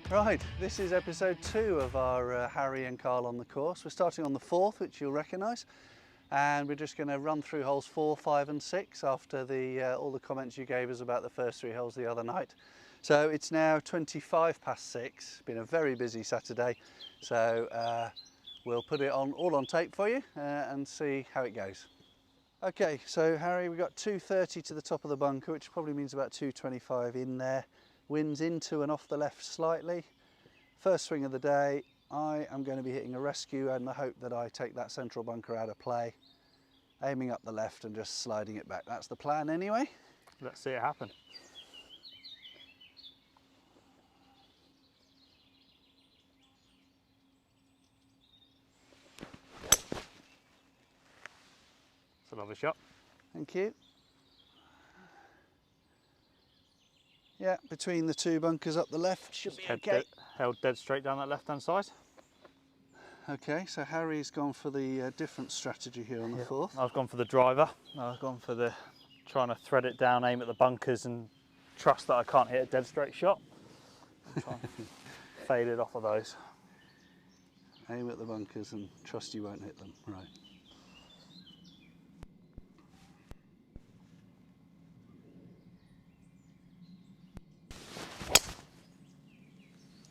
Right, this is episode 2 of our Harry and Carl on the course. We're starting on the 4th, which you'll recognise, and we're just going to run through holes 4, 5 and 6 after all the comments you gave us about the first 3 holes the other night. So it's now 25 past 6, been a very busy Saturday, so we'll put it on all on tape for you and see how it goes. Okay, so Harry, we've got 230 to the top of the bunker, which probably means about 225 in there. Winds into and off the left slightly. First swing of the day, I am going to be hitting a rescue and the hope that I take that central bunker out of play, aiming up the left and just sliding it back. That's the plan anyway. Let's see it happen. It's a lovely shot. Thank you. Yeah, between the 2 bunkers up the left should be okay. Held dead straight down that left hand side. Okay, so Harry's gone for the different strategy here on the 4th. I've gone for the driver. I've gone for the trying to thread it down, aim at the bunkers and trust that I can't hit a dead straight shot. Try and fade it off of those. Aim at the bunkers and trust you won't hit them, right.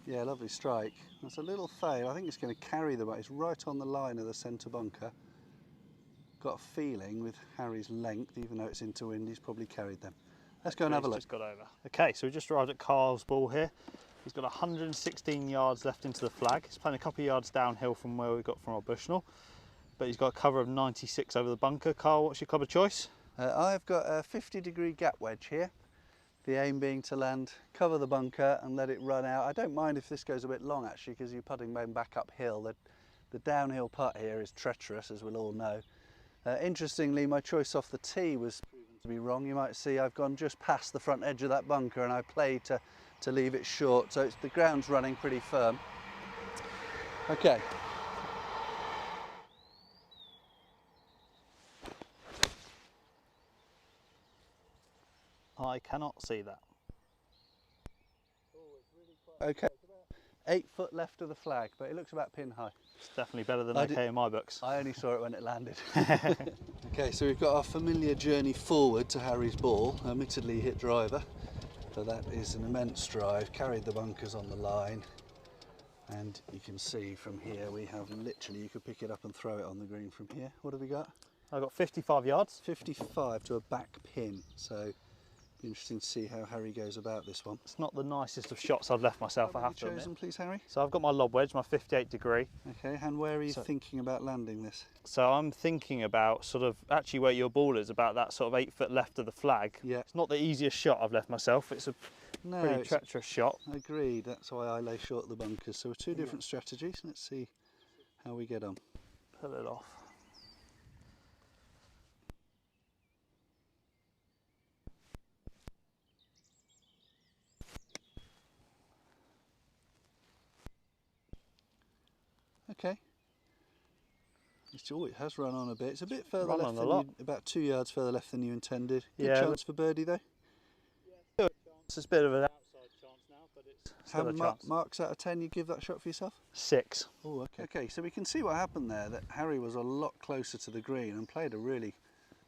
Yeah, lovely strike. That's a little fade. I think it's going to carry the, it's right on the line of the centre bunker. Got a feeling with Harry's length, even though it's into wind, he's probably carried them. Let's go and have a look. Just got over. Okay, so we just arrived at Carl's ball here. He's got 116 yards left into the flag. He's playing a couple of yards downhill from where we got from our Bushnell, but he's got a cover of 96 over the bunker. Carl, what's your cover choice? I've got a 50-degree gap wedge here. The aim being to land, cover the bunker and let it run out. I don't mind if this goes a bit long actually, because you're putting back uphill. The downhill putt here is treacherous, as we'll all know. Interestingly, my choice off the tee was proven to be wrong. You might see I've gone just past the front edge of that bunker and I played to leave it short. So the ground's running pretty firm. Okay. I cannot see that. Okay. 8 foot left of the flag, but it looks about pin high. It's definitely better than okay in my books. I only saw it when it landed. Okay, so we've got our familiar journey forward to Harry's ball. Admittedly hit driver, but that is an immense drive. Carried the bunkers on the line, and you can see from here we have literally, you could pick it up and throw it on the green from here. What have we got? I've got 55 yards. 55 to a back pin, so interesting to see how Harry goes about this one. It's not the nicest of shots I've left myself, I have to admit. Chosen, please, Harry? So I've got my lob wedge, my 58 degree. Okay, and where are you thinking about landing this? So I'm thinking about sort of actually where your ball is, about that sort of 8 foot left of the flag. Yeah. It's not the easiest shot I've left myself. It's a pretty treacherous shot. Agreed, that's why I lay short of the bunkers. So 2 different strategies. Let's see how we get on. Pull it off. Okay. It has run on a bit. It's a bit further left than you, about 2 yards further left than you intended. Good chance for birdie though. Yeah, it's a bit of an outside chance now, but it's still a chance. Marks out of 10 you give that shot for yourself? 6. Oh, okay. Okay, so we can see what happened there, that Harry was a lot closer to the green and played a really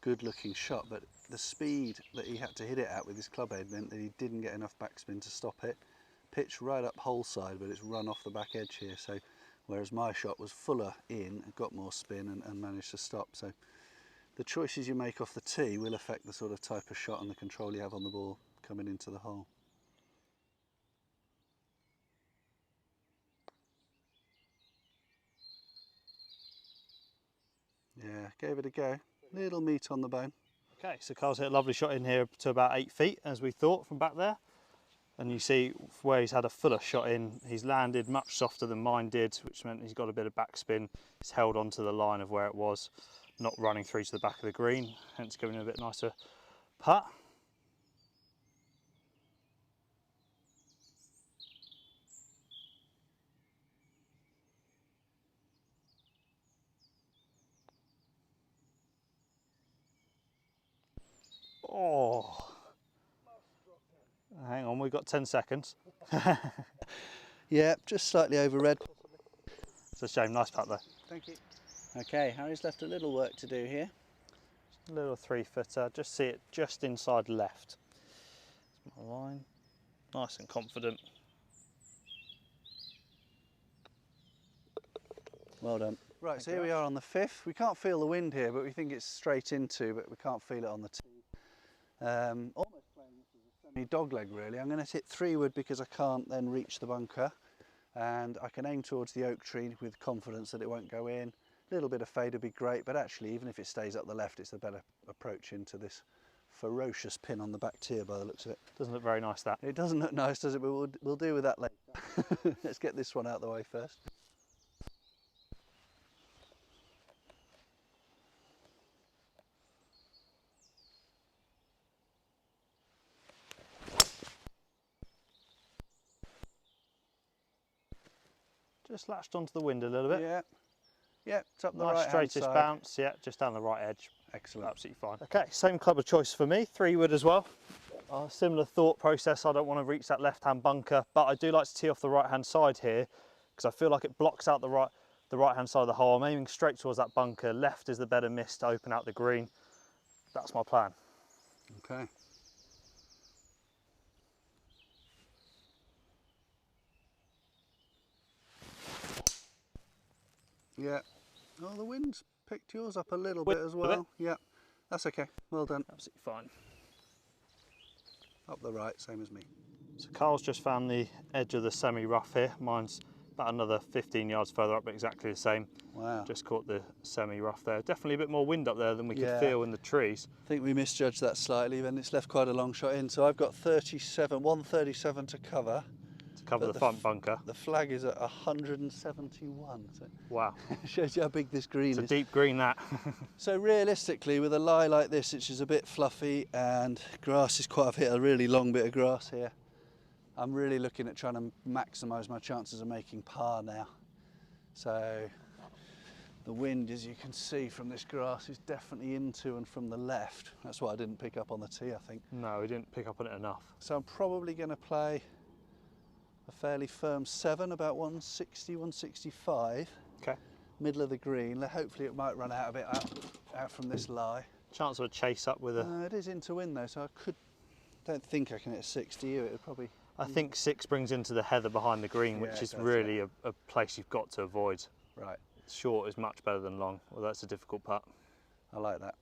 good looking shot, but the speed that he had to hit it at with his club head meant that he didn't get enough backspin to stop it. Pitched right up hole side, but it's run off the back edge here. So whereas my shot was fuller in, got more spin and managed to stop. So the choices you make off the tee will affect the sort of type of shot and the control you have on the ball coming into the hole. Yeah, gave it a go. Little meat on the bone. Okay, so Carl's hit a lovely shot in here to about 8 feet, as we thought from back there. And you see where he's had a fuller shot in, he's landed much softer than mine did, which meant he's got a bit of backspin. He's held onto the line of where it was, not running through to the back of the green, hence giving it a bit nicer putt. Oh, hang on, we've got 10 seconds. Yeah, just slightly over red. It's a shame. Nice putt though. Thank you. Okay, Harry's left a little work to do here. Little 3-footer. Just see it just inside left. That's my line. Nice and confident. Well done. Right, so here we are on the 5th. We can't feel the wind here, but we think it's straight into, but we can't feel it on the tee. Almost playing this as a semi-dogleg really. I'm going to hit 3-wood because I can't then reach the bunker, and I can aim towards the oak tree with confidence that it won't go in. A little bit of fade would be great, but actually even if it stays up the left, it's a better approach into this ferocious pin on the back tier by the looks of it. Doesn't look very nice, that. It doesn't look nice, does it? But we'll deal with that later. Let's get this one out of the way first. Just latched onto the wind a little bit. Yeah, it's up the Nice right-hand straightest side. bounce, yeah, just down the right edge. Excellent. Absolutely fine. Okay, same club of choice for me, 3-wood as well. Similar thought process, I don't want to reach that left-hand bunker, but I do like to tee off the right-hand side here because I feel like it blocks out the right-hand side of the hole. I'm aiming straight towards that bunker. Left is the better miss to open out the green. That's my plan. Okay. Yeah. Oh, the wind's picked yours up a little bit as well. Yeah, that's okay. Well done. Absolutely fine. Up the right, same as me. So Carl's just found the edge of the semi-rough here. Mine's about another 15 yards further up, but exactly the same. Wow. Just caught the semi-rough there. Definitely a bit more wind up there than we could Yeah. feel in the trees. I think we misjudged that slightly, then it's left quite a long shot in. So I've got 137 to cover. To cover But the front bunker. The flag is at 171. So Wow. it shows you how big this green It's a is. deep green, that. So realistically, with a lie like this, which is a bit fluffy and grass is quite, I've hit a really long bit of grass here. I'm really looking at trying to maximise my chances of making par now. So the wind, as you can see from this grass, is definitely into and from the left. That's why I didn't pick up on the tee, I think. No, we didn't pick up on it enough. So I'm probably going to play a fairly firm 7, about 160, 165. Okay. Middle of the green. Hopefully it might run out a bit out from this lie. Chance of a chase up with a... It is into wind though, so don't think I can hit a 6 to you. It would probably... I think 6 brings into the heather behind the green, which Yeah, is that's really a place you've got to avoid. Right, Short is much better than long. Well, that's a difficult putt. I like that.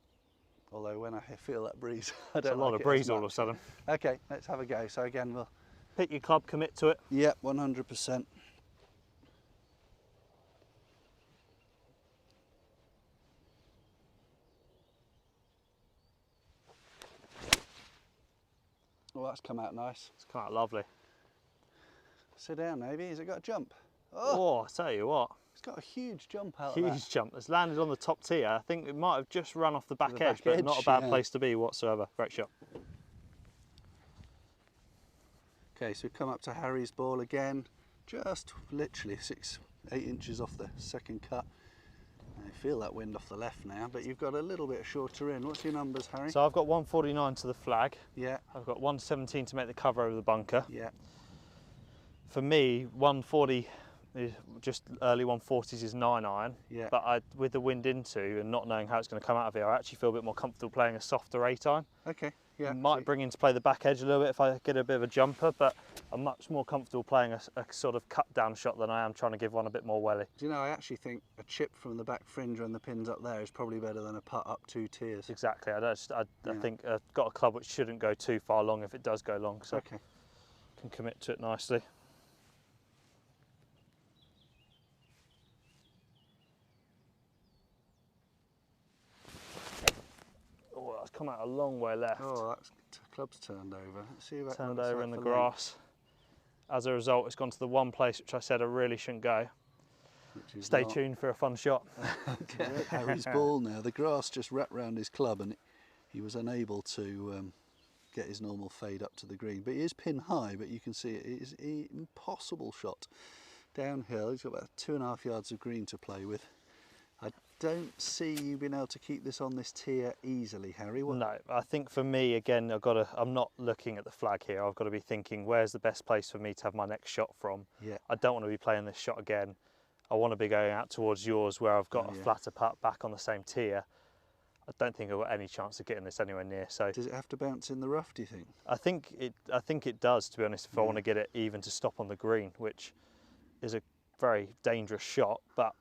Although when I feel that breeze, I It's a don't lot like of it breeze as all of a much. sudden. Okay, let's have a go. So again, we'll... Pick your club, commit to it. Yep, 100%. Well, that's come out nice. It's come out lovely. Sit down, maybe. Has it got a jump? Oh, I tell you what, It's got a huge jump out of that. huge jump. It's landed on the top tier. I think it might have just run off the back The edge, back but edge, not a bad yeah. place to be whatsoever. Great shot. Okay, so we've come up to Harry's ball again, just literally 8 inches off the second cut. I feel that wind off the left now, but you've got a little bit shorter in. What's your numbers, Harry? So I've got 149 to the flag. Yeah, I've got 117 to make the cover over the bunker. yeah, For me, 140, just early 140s is 9-iron. yeah. But with the wind into and not knowing how it's going to come out of here, I actually feel a bit more comfortable playing a softer 8-iron. Okay, yeah. Might bring into play the back edge a little bit if I get a bit of a jumper, but I'm much more comfortable playing a sort of cut down shot than I am trying to give one a bit more welly. Do you know, I actually think a chip from the back fringe when the pin's up there is probably better than a putt up 2 tiers. Exactly. I Yeah. think I've got a club which shouldn't go too far long if it does go long, so Okay. I can commit to it nicely. Oh, that's come out a long way left. Oh, that's club's turned over. Let's see about Turned what it's over like in the for grass. As a result, it's gone to the one place which I said I really shouldn't go. length, which is Stay not tuned for a fun shot. Harry's ball now. The grass just wrapped round his club and he was unable to get his normal fade up to the green. But he is pin high, but you can see it is an impossible shot. Downhill, he's got about 2.5 yards of green to play with. I don't see you being able to keep this on this tier easily, Harry. What? No, I think for me, again, I'm not looking at the flag here. I've got to be thinking, where's the best place for me to have my next shot from? Yeah. I don't want to be playing this shot again. I want to be going out towards yours where I've got a flatter putt back on the same tier. I don't think I've got any chance of getting this anywhere near. So Does it have to bounce in the rough, do you think? I think it does, to be honest, if I want to get it even to stop on the green, which is a very dangerous shot, but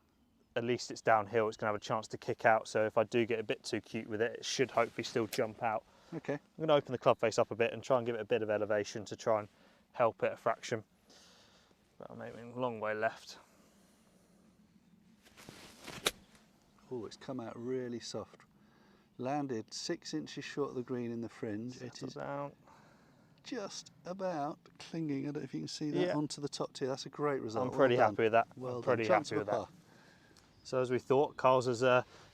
at least it's downhill, it's going to have a chance to kick out. So if I do get a bit too cute with it, it should hopefully still jump out. Okay. I'm going to open the club face up a bit and try and give it a bit of elevation to try and help it a fraction. But I'm aiming a long way left. Oh, it's come out really soft. Landed 6 inches short of the green in the fringe. It is down. just about clinging, I don't know if you can see that, onto the top tier. That's a great result. I'm pretty happy with that. Well I'm pretty done. happy with that. So as we thought, Carl's has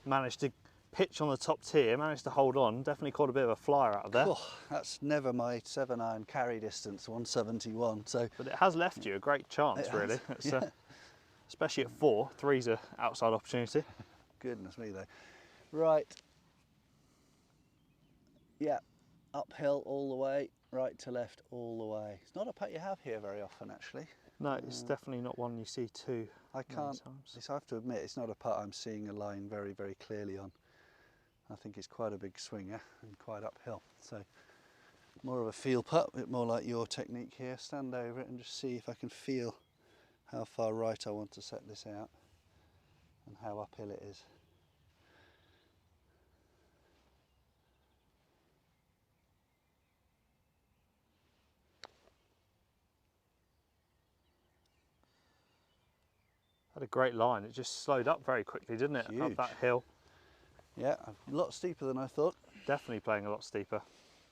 managed to pitch on the top tier, managed to hold on, definitely caught a bit of a flyer out of there. Oh, that's never my 7-iron carry distance, 171. So, But it has left you a great chance, really. It's, especially at 4, 3's an outside opportunity. Goodness me, though. Right. Yeah, uphill all the way, right to left all the way. It's not a putt you have here very often, actually. No, it's definitely not one you see too. I can't. I have to admit, it's not a putt I'm seeing a line very, very clearly on. I think it's quite a big swinger and quite uphill. So more of a feel putt, a bit more like your technique here. Stand over it and just see if I can feel how far right I want to set this out and how uphill it is. Had a great line. It just slowed up very quickly, didn't it? Huge. Up that hill. Yeah, a lot steeper than I thought. Definitely playing a lot steeper.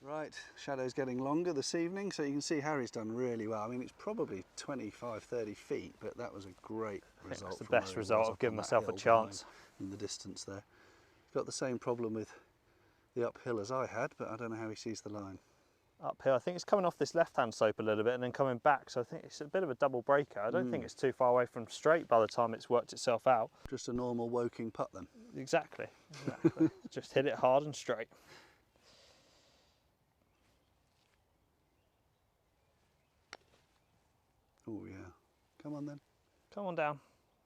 Right, shadow's getting longer this evening, so you can see Harry's done really well. I mean, it's probably 25, 30 feet, but that was a great result. It's the best result. I've given myself a chance. In the distance there. Got the same problem with the uphill as I had, but I don't know how he sees the line. Uphill, I think it's coming off this left-hand slope a little bit and then coming back, so I think it's a bit of a double breaker. I don't think it's too far away from straight by the time it's worked itself out. Just a normal Woking putt then? Exactly. Just hit it hard and straight. Oh yeah, come on then. Come on down.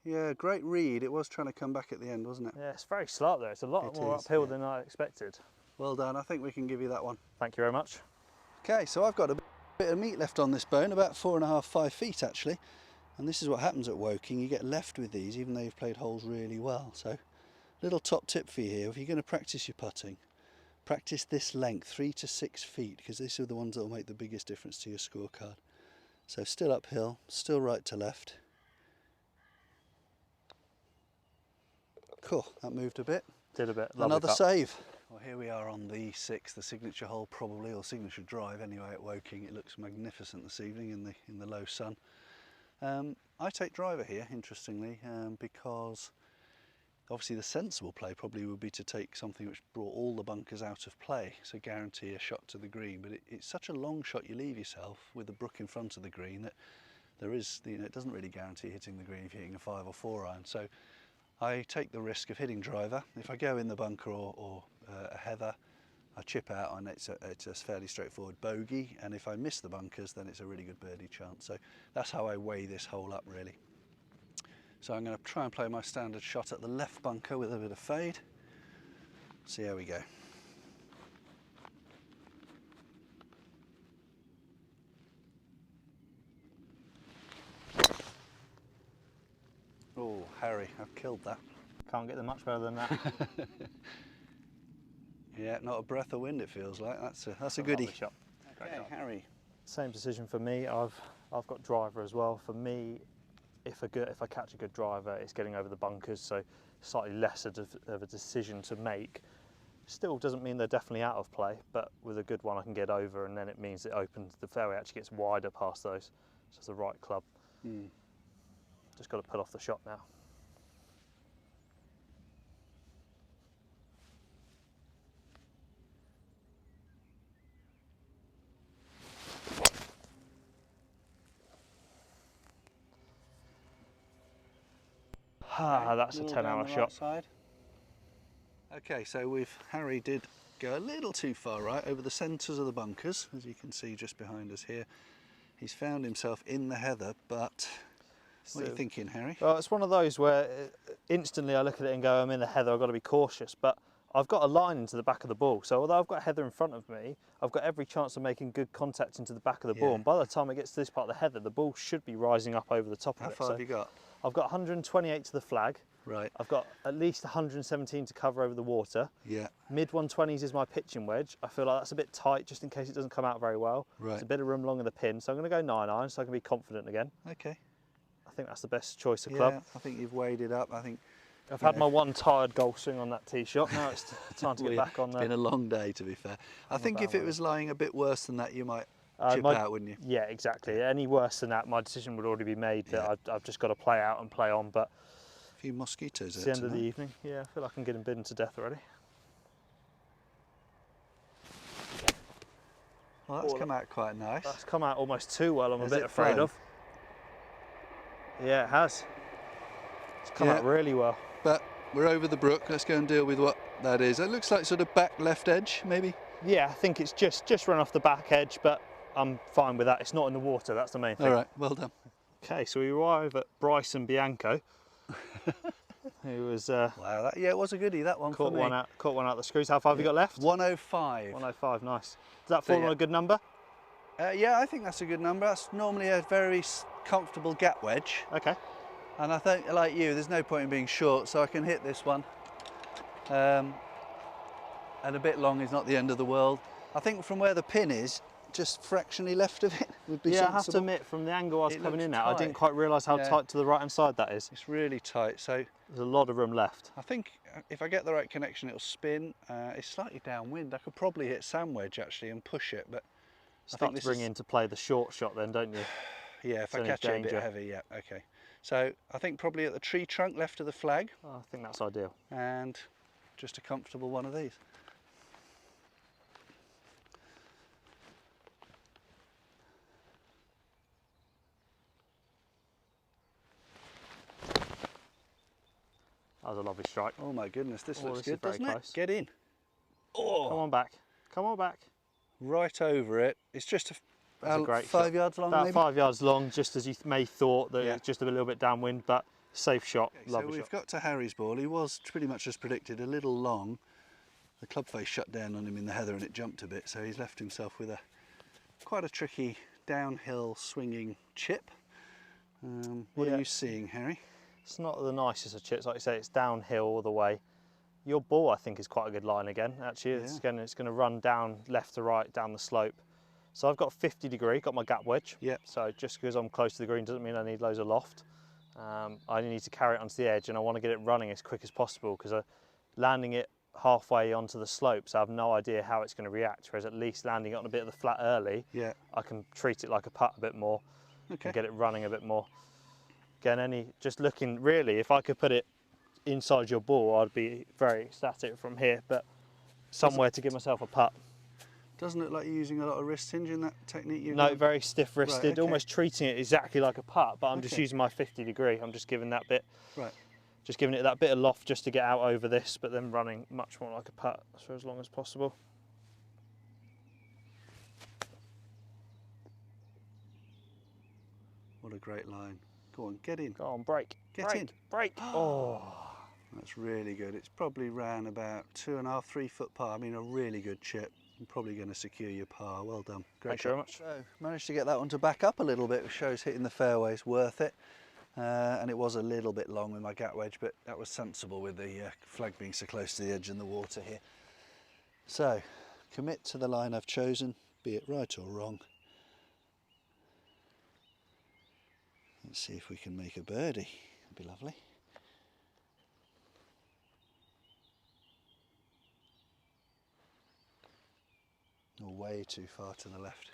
Yeah, great read. It was trying to come back at the end, wasn't it? Yeah, it's very slight there. It's a lot more uphill than I expected. Well done, I think we can give you that one. Thank you very much. Okay, so I've got a bit of meat left on this bone, about 4.5, 5 feet actually. And this is what happens at Woking, you get left with these even though you've played holes really well. So, little top tip for you here, if you're going to practice your putting, practice this length, 3 to 6 feet, because these are the ones that will make the biggest difference to your scorecard. So still uphill, still right to left. Cool, that moved a bit. Did a bit. Another save. Well, here we are on the 6th, the signature hole probably, or signature drive anyway at Woking. It looks magnificent this evening in the low sun. I take driver here, interestingly, because obviously the sensible play probably would be to take something which brought all the bunkers out of play, so guarantee a shot to the green. But it's such a long shot you leave yourself with the brook in front of the green that there is, it doesn't really guarantee hitting the green if you're hitting a 5 or 4 iron. So I take the risk of hitting driver. If I go in the bunker or a heather, I chip out and it's a fairly straightforward bogey, and if I miss the bunkers then it's a really good birdie chance. So that's how I weigh this hole up really. So I'm going to try and play my standard shot at the left bunker with a bit of fade. See how we go. Oh, Harry, I've killed that. Can't get them much better than that. Yeah, not a breath of wind it feels like. That's a goodie. Shot. Okay, Harry. Same decision for me. I've got driver as well. For me, if I catch a good driver, it's getting over the bunkers, so slightly less of a decision to make. Still doesn't mean they're definitely out of play, but with a good one I can get over, and then it means it opens, the fairway actually gets wider past those. So it's the right club. Just got to put off the shot now. That's a 10-hour shot. Side. Okay, so Harry did go a little too far right over the centres of the bunkers, as you can see just behind us here. He's found himself in the heather, but what are you thinking, Harry? Well, it's one of those where instantly I look at it and go, I'm in the heather, I've got to be cautious. But I've got a line into the back of the ball. So although I've got heather in front of me, I've got every chance of making good contact into the back of the ball. Yeah. And by the time it gets to this part of the heather, the ball should be rising up over the top How of it. far So have you got? I've got 128 to the flag. Right, I've got at least 117 to cover over the water. yeah, Mid 120s is my pitching wedge. I feel like that's a bit tight just in case it doesn't come out very well. right. There's a bit of room along the pin. So I'm going to go 9 iron so I can be confident again. Okay. I think that's the best choice of Yeah, club. I think you've weighed it up. I think I've had my one tired golf swing on that tee shot. Now it's time to get back on it's there. been a long day, to be fair. I think if it was lying a bit worse than that, you might chip out, wouldn't you? Yeah, exactly. Any worse than that, my decision would already be made that I've just got to play out and play on. But A few mosquitoes it's out the end of the tonight. evening. Yeah, I feel like I'm getting bitten to death already. Well, that's come out quite nice. That's come out almost too well, I'm Has a bit it afraid flown? of. Yeah, it has. It's come out Yeah. really well. But we're over the brook. Let's go and deal with what that is. It looks like sort of back left edge, maybe. Yeah, I think it's just run off the back edge, but I'm fine with that. It's not in the water, that's the main thing. All right, well done. Okay, so we arrive at Bryson Bianco, who was Wow, yeah, it was a goodie, that one for caught me. one out the screws. How far have you got left? 105. 105, nice. Does that fall yeah. on a good number? Yeah, I think that's a good number. That's normally a very comfortable gap wedge. Okay. And I think, like you, there's no point in being short, so I can hit this one. And a bit long is not the end of the world. I think from where the pin is, just fractionally left of it would be Yeah, I have to sensible. admit, from the angle I was It coming looks in at, I didn't tight. quite realise how Yeah. tight to the right hand side that is. It's really tight, so There's a lot of room left. I think if I get the right connection, it'll spin. It's slightly downwind. I could probably hit sand wedge actually and push it, but Start to bring into play the short shot then, don't you? yeah, if I any catch it a danger. bit heavy, yeah, okay. So I think probably at the tree trunk left of the flag, Oh, I think that's ideal. and just a comfortable one of these. That was a lovely strike. Oh my goodness, this Oh, looks this is good, very doesn't close. it? Get in. Come Oh, on back. Come on back. right over it. It's just That's a great 5 shot. yards long, About maybe. 5 yards long, just as you may thought that Yeah. it's just a little bit downwind, but safe shot. Okay, so Lovely we've shot. got to Harry's ball. He was pretty much as predicted, a little long. The club face shut down on him in the heather and it jumped a bit, so he's left himself with quite a tricky downhill swinging chip. What Yeah. are you seeing, Harry? It's not the nicest of chips, like you say, it's downhill all the way. Your ball, I think, is quite a good line again. Actually, it's Yeah. going to run down left to right down the slope. So I've got 50 degree, got my gap wedge. Yep. So just because I'm close to the green doesn't mean I need loads of loft. I only need to carry it onto the edge, and I want to get it running as quick as possible because landing it halfway onto the slopes, I have no idea how it's going to react. Whereas at least landing it on a bit of the flat early, Yeah. I can treat it like a putt a bit more Okay. and get it running a bit more. Again, just looking really, if I could put it inside your ball, I'd be very ecstatic from here, but somewhere to give myself a putt. Doesn't look like you're using a lot of wrist hinge in that technique. You've No, got. very stiff wristed, Right, okay. almost treating it exactly like a putt, but I'm just Okay. using my 50 degree. I'm just giving that bit, Right. just giving it that bit of loft just to get out over this, but then running much more like a putt for as long as possible. What a great line. Go on, get in. Go on, break. Get break, in. Break. Oh. That's really good. It's probably ran about 2.5, 3 foot par. I mean, a really good chip. I'm probably going to secure your par. Well done. Great Thank you very much. So, managed to get that one to back up a little bit, which shows hitting the fairways worth it. And it was a little bit long with my gap wedge, but that was sensible with the flag being so close to the edge and the water here. So, commit to the line I've chosen, be it right or wrong. Let's see if we can make a birdie. That'd be lovely. Oh, way too far to the left.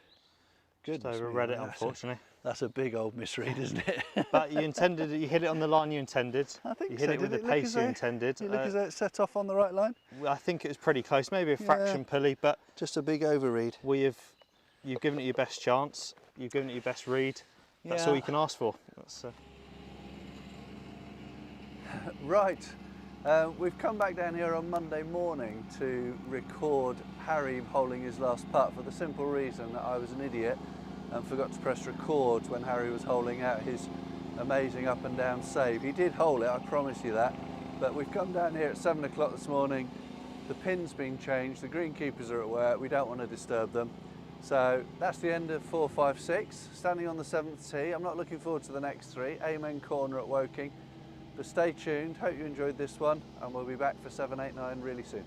Just Goodness me, overread it, that's a- unfortunately. That's a big old misread, isn't it? But you intended it, you hit it on the line you intended. I think You hit so. it with Did the look pace as you though- intended. Did it look as though it set off on the right line? I think it was pretty close, maybe a fraction pulley, but Just a big overread. you've given it your best chance. You've given it your best read. That's all Yeah. you can ask for. That's, Right. We've come back down here on Monday morning to record Harry holing his last putt for the simple reason that I was an idiot and forgot to press record when Harry was holing out his amazing up and down save. He did hole it, I promise you that, but we've come down here at 7 o'clock this morning. The pin's been changed, the greenkeepers are at work, we don't want to disturb them. So that's the end of 4, 5, 6. Standing on the 7th tee. I'm not looking forward to the next 3. Amen corner at Woking. But stay tuned, hope you enjoyed this one, and we'll be back for 7, 8, 9 really soon.